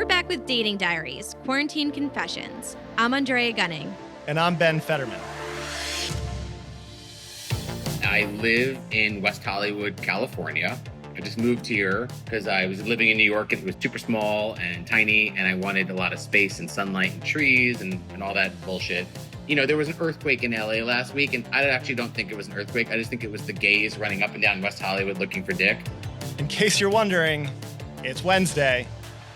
We're back with Dating Diaries, Quarantine Confessions. I'm Andrea Gunning. And I'm Ben Fetterman. I live in West Hollywood, California. I just moved here because I was living in New York and it was super small and tiny and I wanted a lot of space and sunlight and trees and all that bullshit. You know, there was an earthquake in LA last week and I actually don't think it was an earthquake. I just think it was the gays running up and down West Hollywood looking for dick. In case you're wondering, it's Wednesday.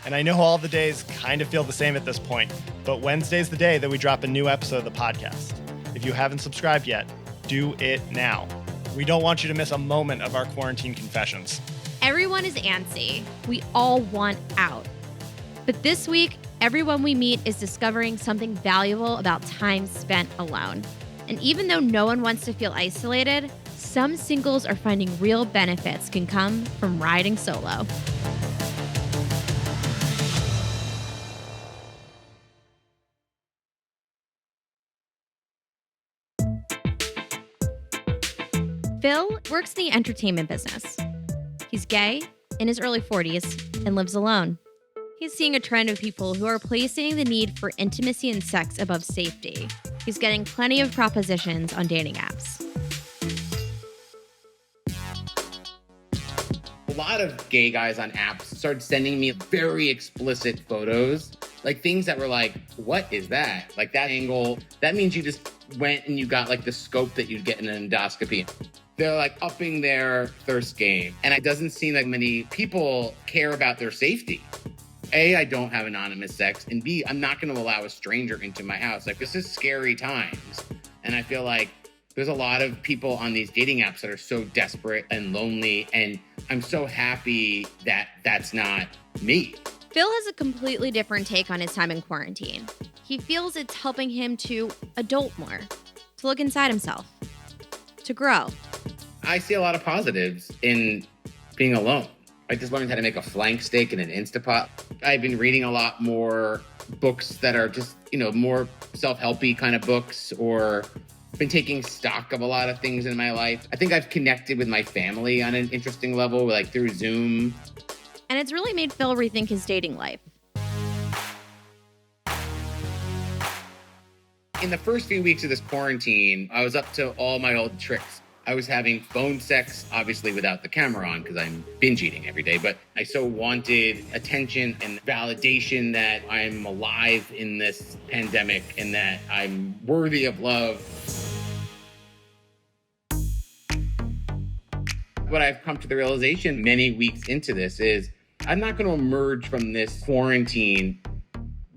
And I know all the days kind of feel the same at this point, but Wednesday's the day that we drop a new episode of the podcast. If you haven't subscribed yet, do it now. We don't want you to miss a moment of our quarantine confessions. Everyone is antsy. We all want out. But this week, everyone we meet is discovering something valuable about time spent alone. And even though no one wants to feel isolated, some singles are finding real benefits can come from riding solo. Phil works in the entertainment business. He's gay, in his early 40s, and lives alone. He's seeing a trend of people who are placing the need for intimacy and sex above safety. He's getting plenty of propositions on dating apps. A lot of gay guys on apps started sending me very explicit photos, like things that were like, what is that? Like that angle, that means you just went and you got like the scope that you'd get in an endoscopy. They're like upping their thirst game. And it doesn't seem like many people care about their safety. A, I don't have anonymous sex. And B, I'm not going to allow a stranger into my house. Like, this is scary times. And I feel like there's a lot of people on these dating apps that are so desperate and lonely. And I'm so happy that that's not me. Phil has a completely different take on his time in quarantine. He feels it's helping him to adult more, to look inside himself, to grow. I see a lot of positives in being alone. I just learned how to make a flank steak in an Instapot. I've been reading a lot more books that are just, more self-helpy kind of books, or been taking stock of a lot of things in my life. I think I've connected with my family on an interesting level, like through Zoom. And it's really made Phil rethink his dating life. In the first few weeks of this quarantine, I was up to all my old tricks. I was having phone sex, obviously without the camera on because I'm binge eating every day, but I so wanted attention and validation that I'm alive in this pandemic and that I'm worthy of love. What I've come to the realization many weeks into this is I'm not going to emerge from this quarantine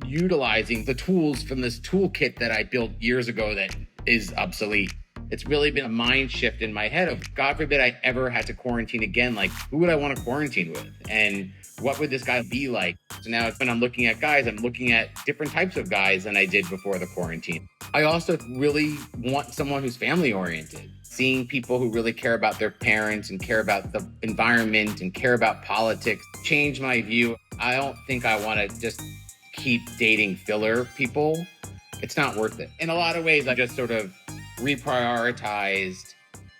utilizing the tools from this toolkit that I built years ago that is obsolete. It's really been a mind shift in my head of, God forbid I ever had to quarantine again. Like, who would I want to quarantine with? And what would this guy be like? So now when I'm looking at guys, I'm looking at different types of guys than I did before the quarantine. I also really want someone who's family oriented. Seeing people who really care about their parents and care about the environment and care about politics changed my view. I don't think I want to just keep dating filler people. It's not worth it. In a lot of ways, I just sort of reprioritized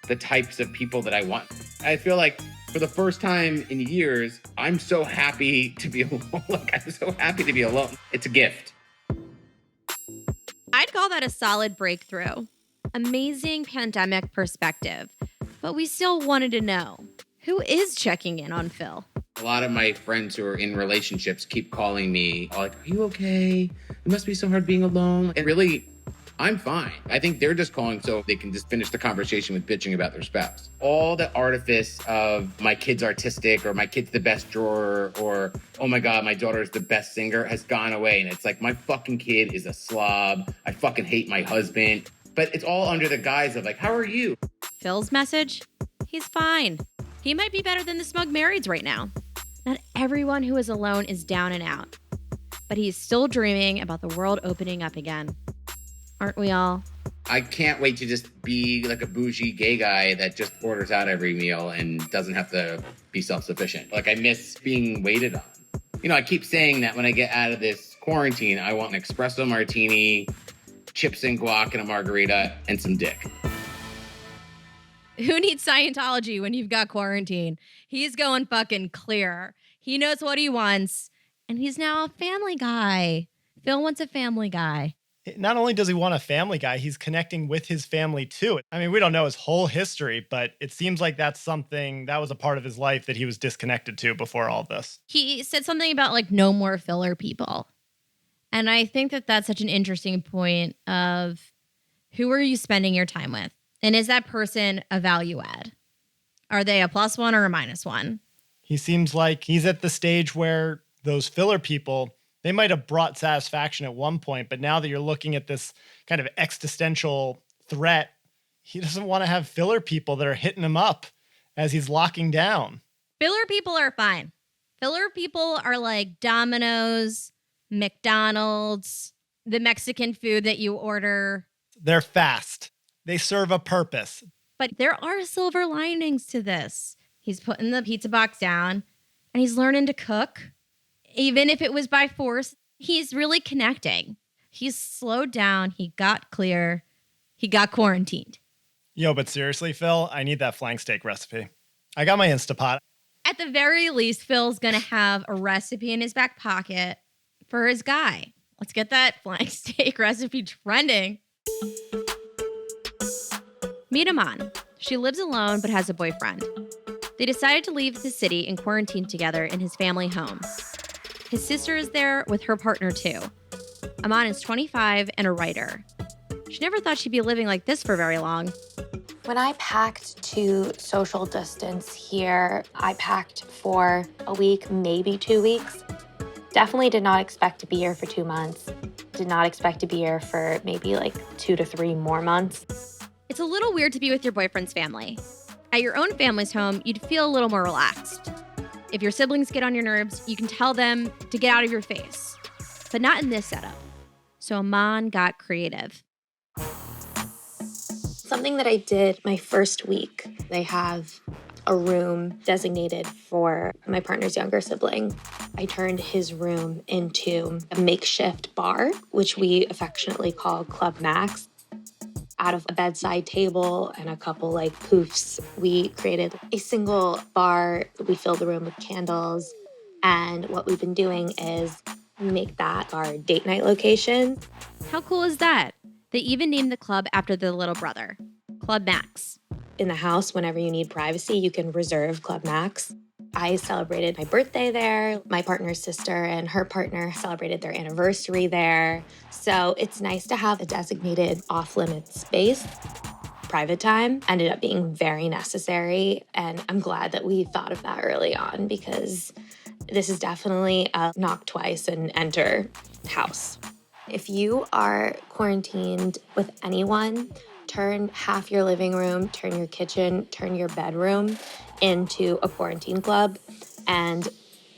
the types of people that I want. I feel like for the first time in years, I'm so happy to be alone. I'm so happy to be alone. It's a gift. I'd call that a solid breakthrough. Amazing pandemic perspective. But we still wanted to know, who is checking in on Phil? A lot of my friends who are in relationships keep calling me like, are you okay? It must be so hard being alone. And really, I'm fine. I think they're just calling so they can just finish the conversation with bitching about their spouse. All the artifice of my kid's artistic or my kid's the best drawer or, oh my God, my daughter's the best singer has gone away. And it's like, my fucking kid is a slob. I fucking hate my husband. But it's all under the guise of like, how are you? Phil's message? He's fine. He might be better than the smug marrieds right now. Not everyone who is alone is down and out. But he's still dreaming about the world opening up again. Aren't we all? I can't wait to just be like a bougie gay guy that just orders out every meal and doesn't have to be self-sufficient. Like, I miss being waited on. I keep saying that when I get out of this quarantine, I want an espresso martini, chips and guac and a margarita, and some dick. Who needs Scientology when you've got quarantine? He's going fucking clear. He knows what he wants, And he's now a family guy. Phil wants a family guy. Not only does he want a family guy, he's connecting with his family too. I mean, we don't know his whole history, but it seems like that's something that was a part of his life that he was disconnected to before all this. He said something about like no more filler people. And I think that that's such an interesting point of who are you spending your time with? And is that person a value add? Are they a +1 or a -1? He seems like he's at the stage where those filler people, they might have brought satisfaction at one point, but now that you're looking at this kind of existential threat, he doesn't want to have filler people that are hitting him up as he's locking down. Filler people are fine. Filler people are like Domino's, McDonald's, the Mexican food that you order. They're fast. They serve a purpose. But there are silver linings to this. He's putting the pizza box down and he's learning to cook. Even if it was by force, he's really connecting. He's slowed down. He got clear. He got quarantined. Yo, but seriously, Phil, I need that flank steak recipe. I got my Instapot. At the very least, Phil's going to have a recipe in his back pocket for his guy. Let's get that flank steak recipe trending. Meet Aman. She lives alone but has a boyfriend. They decided to leave the city and quarantine together in his family home. His sister is there with her partner too. Aman is 25 and a writer. She never thought she'd be living like this for very long. When I packed to social distance here, I packed for a week, maybe 2 weeks. Definitely did not expect to be here for 2 months. Did not expect to be here for maybe like 2 to 3 more months. It's a little weird to be with your boyfriend's family. At your own family's home, you'd feel a little more relaxed. If your siblings get on your nerves, you can tell them to get out of your face. But not in this setup. So Aman got creative. Something that I did my first week, they have a room designated for my partner's younger sibling. I turned his room into a makeshift bar, which we affectionately call Club Max. Out of a bedside table and a couple like poofs, we created a single bar. We filled the room with candles. And what we've been doing is make that our date night location. How cool is that? They even named the club after the little brother, Club Max. In the house, whenever you need privacy, you can reserve Club Max. I celebrated my birthday there. My partner's sister and her partner celebrated their anniversary there. So it's nice to have a designated off-limits space. Private time ended up being very necessary. And I'm glad that we thought of that early on because this is definitely a knock twice and enter house. If you are quarantined with anyone, turn half your living room, turn your kitchen, turn your bedroom into a quarantine club and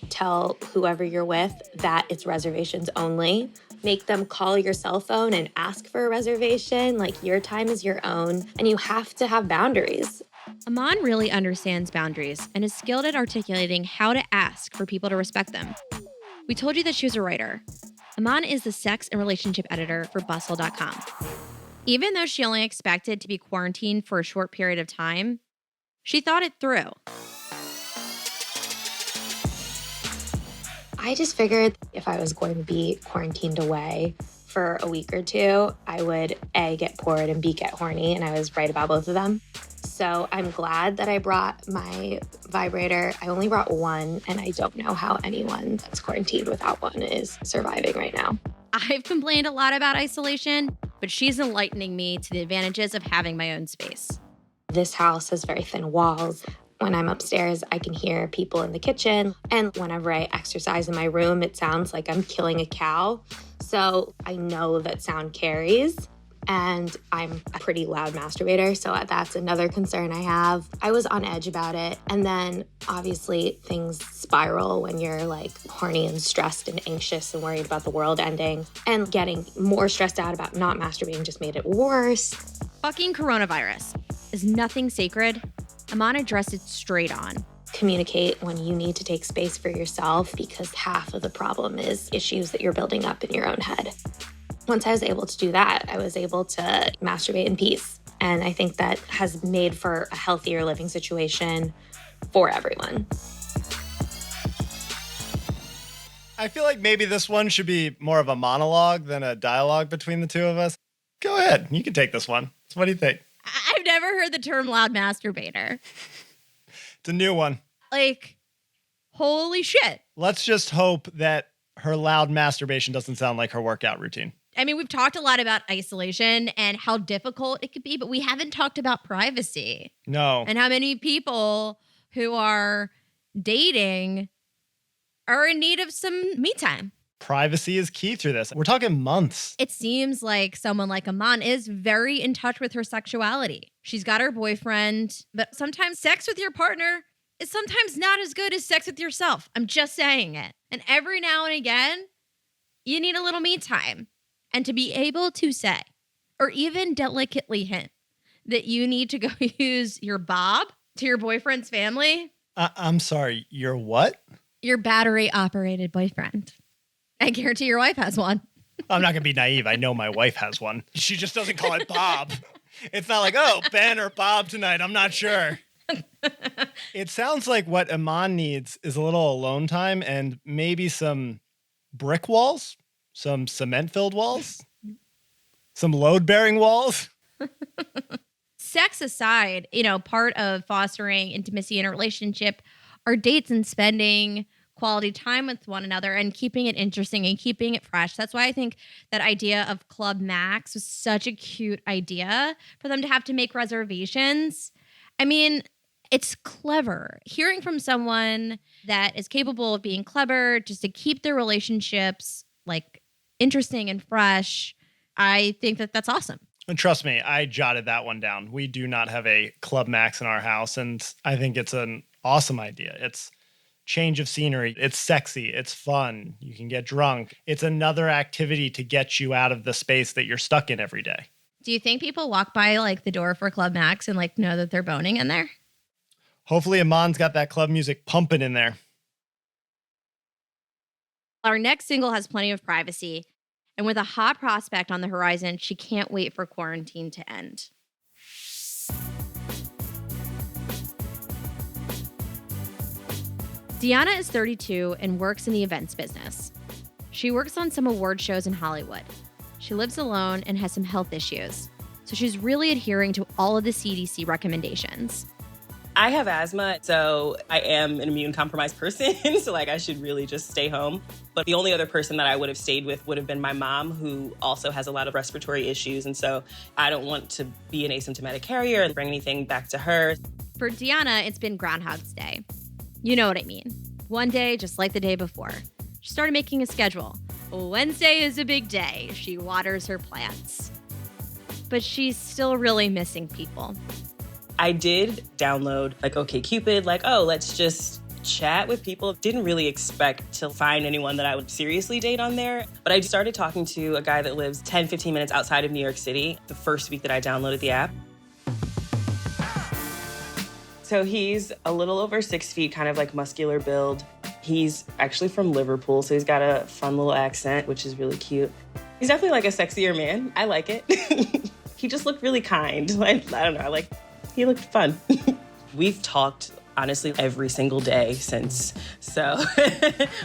tell whoever you're with that it's reservations only. Make them call your cell phone and ask for a reservation. Like, your time is your own and you have to have boundaries. Aman really understands boundaries and is skilled at articulating how to ask for people to respect them. We told you that she was a writer. Aman is the sex and relationship editor for Bustle.com. Even though she only expected to be quarantined for a short period of time, she thought it through. I just figured if I was going to be quarantined away for a week or two, I would A, get bored, and B, get horny, and I was right about both of them. So I'm glad that I brought my vibrator. I only brought one, and I don't know how anyone that's quarantined without one is surviving right now. I've complained a lot about isolation, but she's enlightening me to the advantages of having my own space. This house has very thin walls. When I'm upstairs, I can hear people in the kitchen. And whenever I exercise in my room, it sounds like I'm killing a cow. So I know that sound carries. And I'm a pretty loud masturbator, so that's another concern I have. I was on edge about it. And then obviously things spiral when you're like horny and stressed and anxious and worried about the world ending. And getting more stressed out about not masturbating just made it worse. Fucking coronavirus is nothing sacred. Aman addressed it straight on. Communicate when you need to take space for yourself because half of the problem is issues that you're building up in your own head. Once I was able to do that, I was able to masturbate in peace. And I think that has made for a healthier living situation for everyone. I feel like maybe this one should be more of a monologue than a dialogue between the two of us. Go ahead. You can take this one. So what do you think? I've never heard the term loud masturbator. It's a new one. Like, holy shit. Let's just hope that her loud masturbation doesn't sound like her workout routine. I mean, we've talked a lot about isolation and how difficult it could be, but we haven't talked about privacy. No. And how many people who are dating are in need of some me time. Privacy is key through this. We're talking months. It seems like someone like Aman is very in touch with her sexuality. She's got her boyfriend, but sometimes sex with your partner is sometimes not as good as sex with yourself. I'm just saying it. And every now and again, you need a little me time. And to be able to say, or even delicately hint, that you need to go use your bob to your boyfriend's family. I'm sorry, your what? Your battery-operated boyfriend. I guarantee your wife has one. I'm not going to be naive. I know my wife has one. She just doesn't call it Bob. It's not like, oh, Ben or Bob tonight. I'm not sure. It sounds like what Iman needs is a little alone time and maybe some brick walls, some cement-filled walls, some load-bearing walls. Sex aside, part of fostering intimacy in a relationship are dates and spending quality time with one another and keeping it interesting and keeping it fresh. That's why I think that idea of Club Max was such a cute idea for them to have to make reservations. I mean, it's clever. Hearing from someone that is capable of being clever just to keep their relationships like interesting and fresh, I think that that's awesome. And trust me, I jotted that one down. We do not have a Club Max in our house, and I think it's an awesome idea. It's change of scenery. It's sexy. It's fun. You can get drunk. It's another activity to get you out of the space that you're stuck in every day. Do you think people walk by like the door for Club Max and like know that they're boning in there? Hopefully Aman's got that club music pumping in there. Our next single has plenty of privacy. And with a hot prospect on the horizon, she can't wait for quarantine to end. Deanna is 32 and works in the events business. She works on some award shows in Hollywood. She lives alone and has some health issues, so she's really adhering to all of the CDC recommendations. I have asthma, so I am an immune-compromised person, so I should really just stay home. But the only other person that I would have stayed with would have been my mom, who also has a lot of respiratory issues, and so I don't want to be an asymptomatic carrier and bring anything back to her. For Deanna, it's been Groundhog's Day. You know what I mean. One day, just like the day before. She started making a schedule. Wednesday is a big day. She waters her plants. But she's still really missing people. I did download OkCupid, let's just chat with people. Didn't really expect to find anyone that I would seriously date on there. But I started talking to a guy that lives 10, 15 minutes outside of New York City the first week that I downloaded the app. So he's a little over 6 feet, kind of muscular build. He's actually from Liverpool, so he's got a fun little accent, which is really cute. He's definitely a sexier man. I like it. He just looked really kind. I don't know, he looked fun. We've talked, honestly, every single day since. So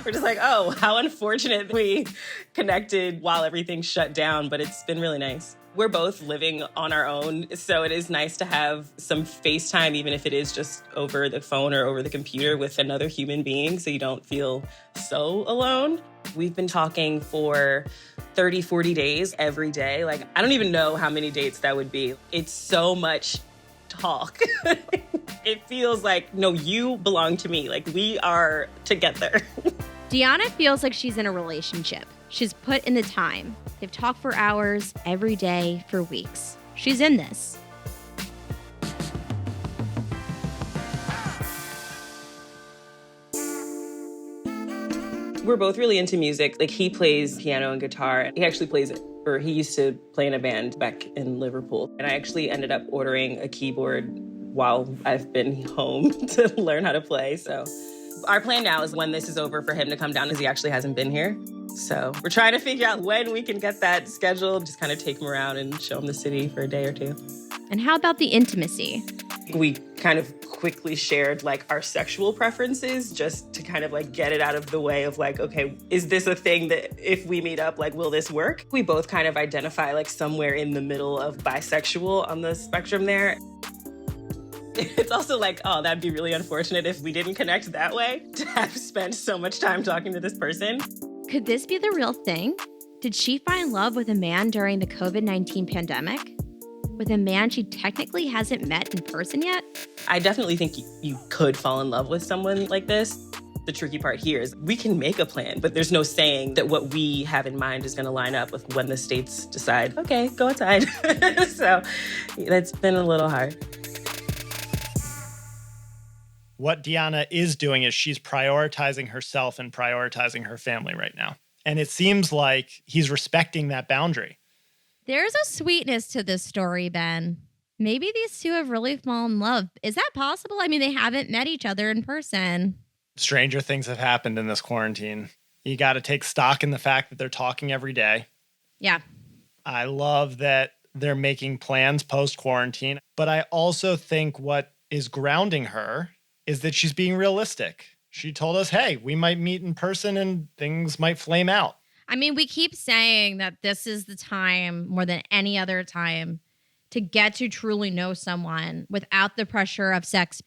we're just oh, how unfortunate we connected while everything shut down, but it's been really nice. We're both living on our own, so it is nice to have some FaceTime, even if it is just over the phone or over the computer with another human being, so you don't feel so alone. We've been talking for 30, 40 days every day. I don't even know how many dates that would be. It's so much talk. It feels no, you belong to me. We are together. Deanna feels like she's in a relationship. She's put in the time. They've talked for hours, every day, for weeks. She's in this. We're both really into music. He plays piano and guitar. He actually he used to play in a band back in Liverpool. And I actually ended up ordering a keyboard while I've been home to learn how to play. So our plan now is when this is over for him to come down, because he actually hasn't been here. So we're trying to figure out when we can get that scheduled, just kind of take him around and show him the city for a day or two. And how about the intimacy? We kind of quickly shared like our sexual preferences just to kind of like get it out of the way of like, okay, is this a thing that if we meet up, like, will this work? We both kind of identify like somewhere in the middle of bisexual on the spectrum there. It's also like, oh, that'd be really unfortunate if we didn't connect that way, to have spent so much time talking to this person. Could this be the real thing? Did she find love with a man during the COVID-19 pandemic? With a man she technically hasn't met in person yet? I definitely think you could fall in love with someone like this. The tricky part here is we can make a plan, but there's no saying that what we have in mind is going to line up with when the states decide, okay, go outside. So that's been a little hard. What Deanna is doing is she's prioritizing herself and prioritizing her family right now. And it seems like he's respecting that boundary. There's a sweetness to this story, Ben. Maybe these two have really fallen in love. Is that possible? I mean, they haven't met each other in person. Stranger things have happened in this quarantine. You got to take stock in the fact that they're talking every day. Yeah. I love that they're making plans post-quarantine. But I also think what is grounding her is that she's being realistic. She told us, hey, we might meet in person and things might flame out. I mean, we keep saying that this is the time more than any other time to get to truly know someone without the pressure of sex.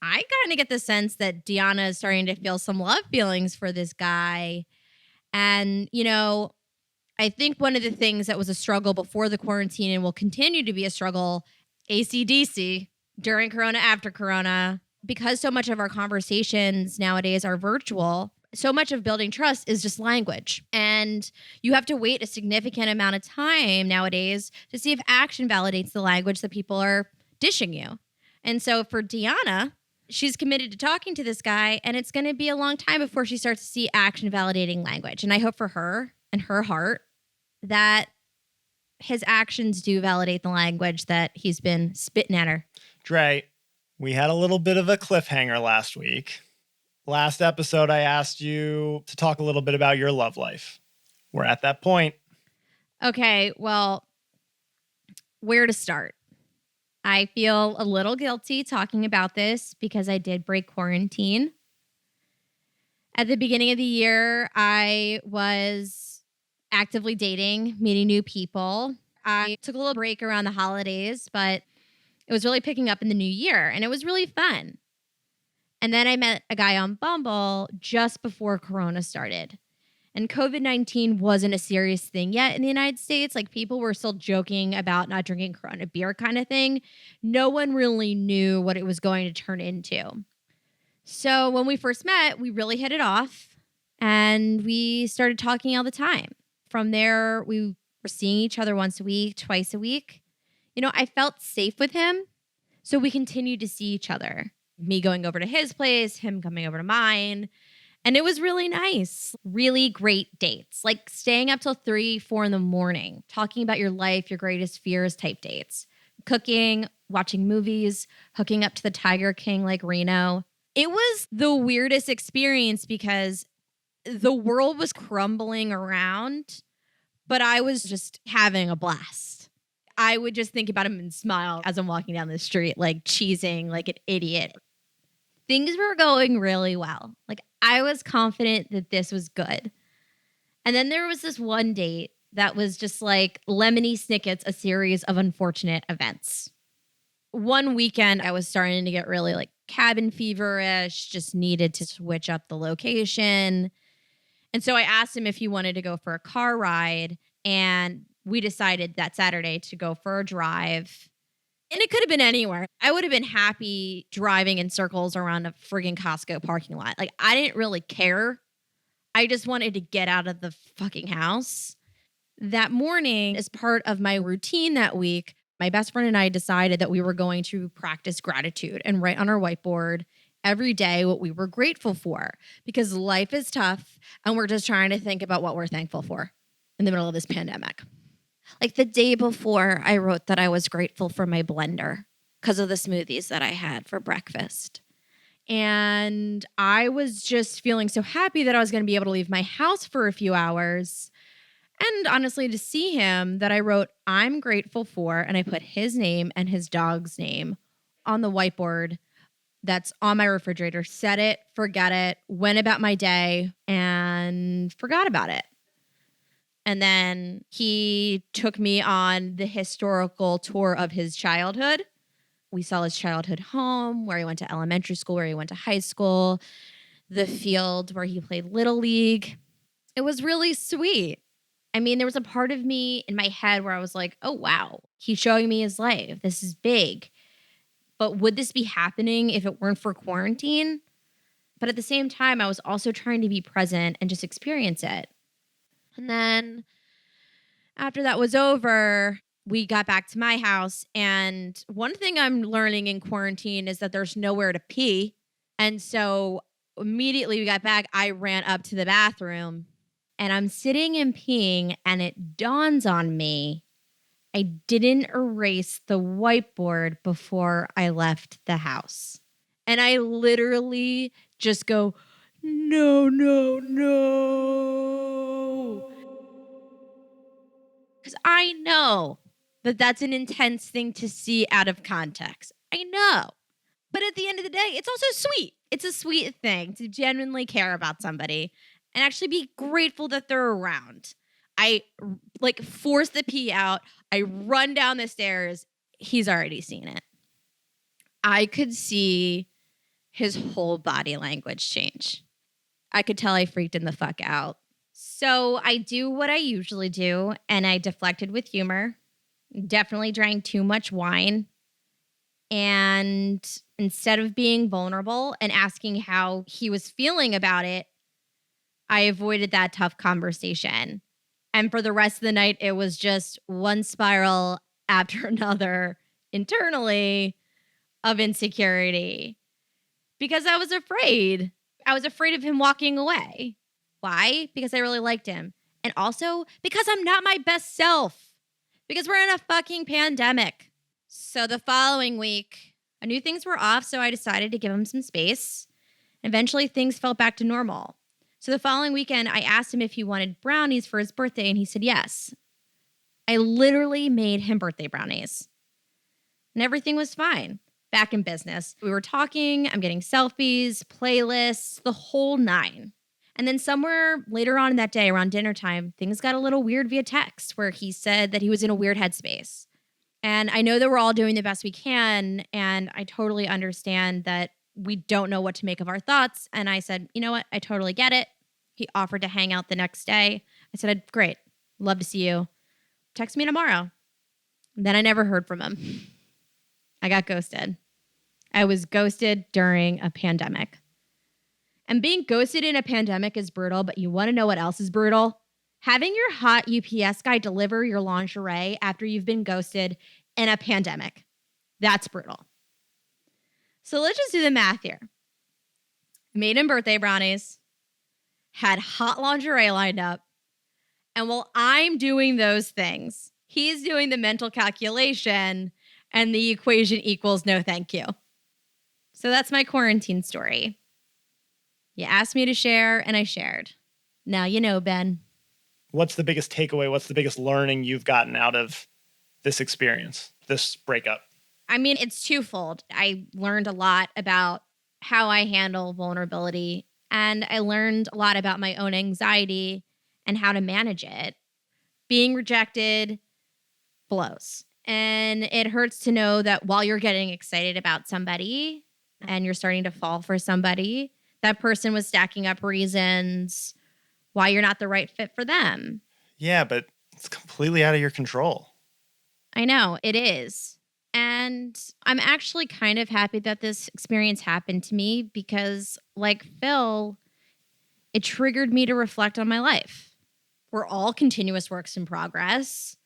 I kind of get the sense that Deanna is starting to feel some love feelings for this guy. And, you know, I think one of the things that was a struggle before the quarantine and will continue to be a struggle, AC/DC, during Corona, after Corona, because so much of our conversations nowadays are virtual, so much of building trust is just language. And you have to wait a significant amount of time nowadays to see if action validates the language that people are dishing you. And so for Deanna, she's committed to talking to this guy, and it's going to be a long time before she starts to see action validating language. And I hope for her and her heart that his actions do validate the language that he's been spitting at her. Dre, we had a little bit of a cliffhanger last week. Last episode, I asked you to talk a little bit about your love life. We're at that point. Okay, well, where to start? I feel a little guilty talking about this because I did break quarantine. At the beginning of the year, I was actively dating, meeting new people. I took a little break around the holidays, but it was really picking up in the new year, and it was really fun. And then I met a guy on Bumble just before Corona started. And COVID-19 wasn't a serious thing yet in the United States. Like, people were still joking about not drinking Corona beer kind of thing. No one really knew what it was going to turn into. So when we first met, we really hit it off and we started talking all the time. From there, we were seeing each other once a week, twice a week. You know, I felt safe with him. So we continued to see each other. Me going over to his place, him coming over to mine. And it was really nice. Really great dates. Like staying up till 3, 4 in the morning, talking about your life, your greatest fears type dates. Cooking, watching movies, hooking up to the Tiger King like Reno. It was the weirdest experience because the world was crumbling around, but I was just having a blast. I would just think about him and smile as I'm walking down the street, like cheesing like an idiot. Things were going really well. Like, I was confident that this was good. And then there was this one date that was just like Lemony Snicket's A Series of Unfortunate Events. One weekend, I was starting to get really like cabin feverish, just needed to switch up the location. And so I asked him if he wanted to go for a car ride. And we decided that Saturday to go for a drive. And it could have been anywhere. I would have been happy driving in circles around a friggin' Costco parking lot. Like, I didn't really care. I just wanted to get out of the fucking house. That morning, as part of my routine that week, my best friend and I decided that we were going to practice gratitude and write on our whiteboard every day what we were grateful for. Because life is tough and we're just trying to think about what we're thankful for in the middle of this pandemic. Like the day before, I wrote that I was grateful for my blender because of the smoothies that I had for breakfast. And I was just feeling so happy that I was going to be able to leave my house for a few hours. And honestly, to see him, that I wrote, I'm grateful for, and I put his name and his dog's name on the whiteboard that's on my refrigerator, set it, forget it, went about my day, and forgot about it. And then he took me on the historical tour of his childhood. We saw his childhood home, where he went to elementary school, where he went to high school, the field where he played Little League. It was really sweet. I mean, there was a part of me in my head where I was like, oh, wow, he's showing me his life. This is big. But would this be happening if it weren't for quarantine? But at the same time, I was also trying to be present and just experience it. And then after that was over, we got back to my house. And one thing I'm learning in quarantine is that there's nowhere to pee. And so immediately we got back, I ran up to the bathroom and I'm sitting and peeing, and it dawns on me I didn't erase the whiteboard before I left the house. And I literally just go, no, no, no. Because I know that that's an intense thing to see out of context. I know. But at the end of the day, it's also sweet. It's a sweet thing to genuinely care about somebody and actually be grateful that they're around. I force the pee out. I run down the stairs. He's already seen it. I could see his whole body language change. I could tell I freaked him the fuck out. So I do what I usually do, and I deflected with humor. Definitely drank too much wine. And instead of being vulnerable and asking how he was feeling about it, I avoided that tough conversation. And for the rest of the night, it was just one spiral after another internally of insecurity because I was afraid. I was afraid of him walking away. Why? Because I really liked him. And also because I'm not my best self. Because we're in a fucking pandemic. So the following week, I knew things were off, so I decided to give him some space. Eventually, things felt back to normal. So the following weekend, I asked him if he wanted brownies for his birthday, and he said yes. I literally made him birthday brownies. And everything was fine. Back in business. We were talking, I'm getting selfies, playlists, the whole nine. And then somewhere later on in that day, around dinner time, things got a little weird via text where he said that he was in a weird headspace. And I know that we're all doing the best we can, and I totally understand that we don't know what to make of our thoughts. And I said, you know what? I totally get it. He offered to hang out the next day. I said, great. Love to see you. Text me tomorrow. And then I never heard from him. I got ghosted. I was ghosted during a pandemic. And being ghosted in a pandemic is brutal, but you want to know what else is brutal? Having your hot UPS guy deliver your lingerie after you've been ghosted in a pandemic. That's brutal. So let's just do the math here. Made him birthday brownies, had hot lingerie lined up, and while I'm doing those things, he's doing the mental calculation, and the equation equals no thank you. So that's my quarantine story. You asked me to share, and I shared. Now you know, Ben. What's the biggest takeaway? What's the biggest learning you've gotten out of this experience, this breakup? I mean, it's twofold. I learned a lot about how I handle vulnerability, and I learned a lot about my own anxiety and how to manage it. Being rejected blows. And it hurts to know that while you're getting excited about somebody and you're starting to fall for somebody, that person was stacking up reasons why you're not the right fit for them. Yeah, but it's completely out of your control. I know, it is. And I'm actually kind of happy that this experience happened to me because, like Phil, it triggered me to reflect on my life. We're all continuous works in progress.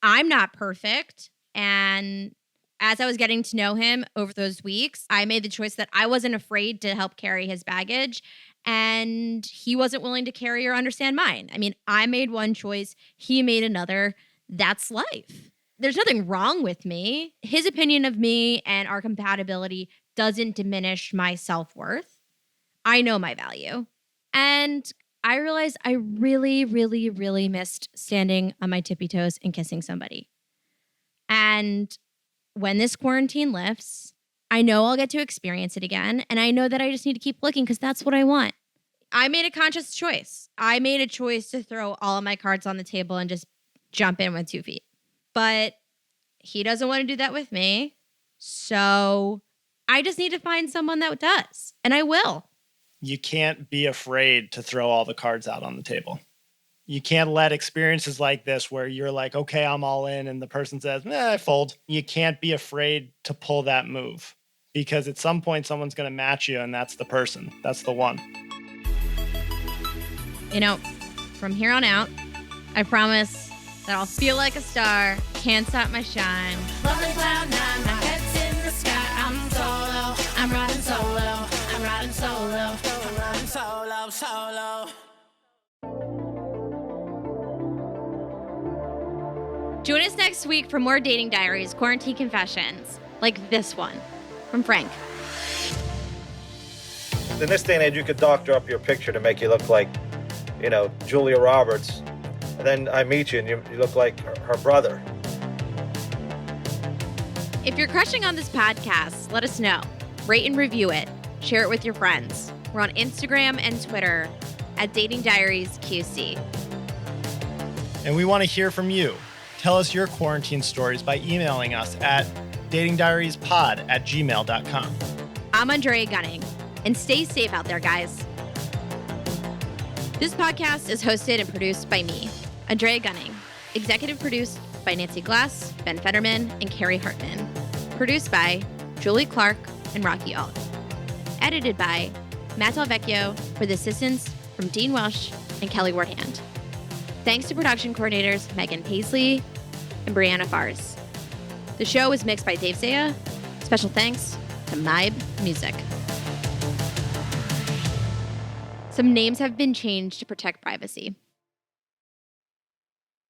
I'm not perfect. And as I was getting to know him over those weeks, I made the choice that I wasn't afraid to help carry his baggage, and he wasn't willing to carry or understand mine. I mean, I made one choice, he made another. That's life. There's nothing wrong with me. His opinion of me and our compatibility doesn't diminish my self-worth. I know my value. And I realized I really, really, really missed standing on my tippy toes and kissing somebody. And when this quarantine lifts, I know I'll get to experience it again, and I know that I just need to keep looking because that's what I want. I made a conscious choice. I made a choice to throw all of my cards on the table and just jump in with 2 feet. But he doesn't want to do that with me. So I just need to find someone that does, and I will. You can't be afraid to throw all the cards out on the table. You can't let experiences like this where you're like, okay, I'm all in, and the person says, I fold. You can't be afraid to pull that move because at some point someone's going to match you, and that's the person. That's the one. You know, from here on out, I promise that I'll feel like a star, can't stop my shine. Rolling cloud nine, my head's in the sky. I'm solo, I'm riding solo, I'm riding solo, I'm riding solo, solo. Join us next week for more Dating Diaries quarantine confessions, like this one from Frank. In this day and age, you could doctor up your picture to make you look like, Julia Roberts. And then I meet you and you look like her brother. If you're crushing on this podcast, let us know. Rate and review it. Share it with your friends. We're on Instagram and Twitter at Dating Diaries QC. And we want to hear from you. Tell us your quarantine stories by emailing us at datingdiariespod@gmail.com. I'm Andrea Gunning, and stay safe out there, guys. This podcast is hosted and produced by me, Andrea Gunning. Executive produced by Nancy Glass, Ben Fetterman, and Carrie Hartman. Produced by Julie Clark and Rocky Alt. Edited by Matt Delvecchio with assistance from Dean Welsh and Kelly Wardhand. Thanks to production coordinators Megan Paisley and Brianna Fars. The show was mixed by Dave Zaya. Special thanks to Mybe Music. Some names have been changed to protect privacy.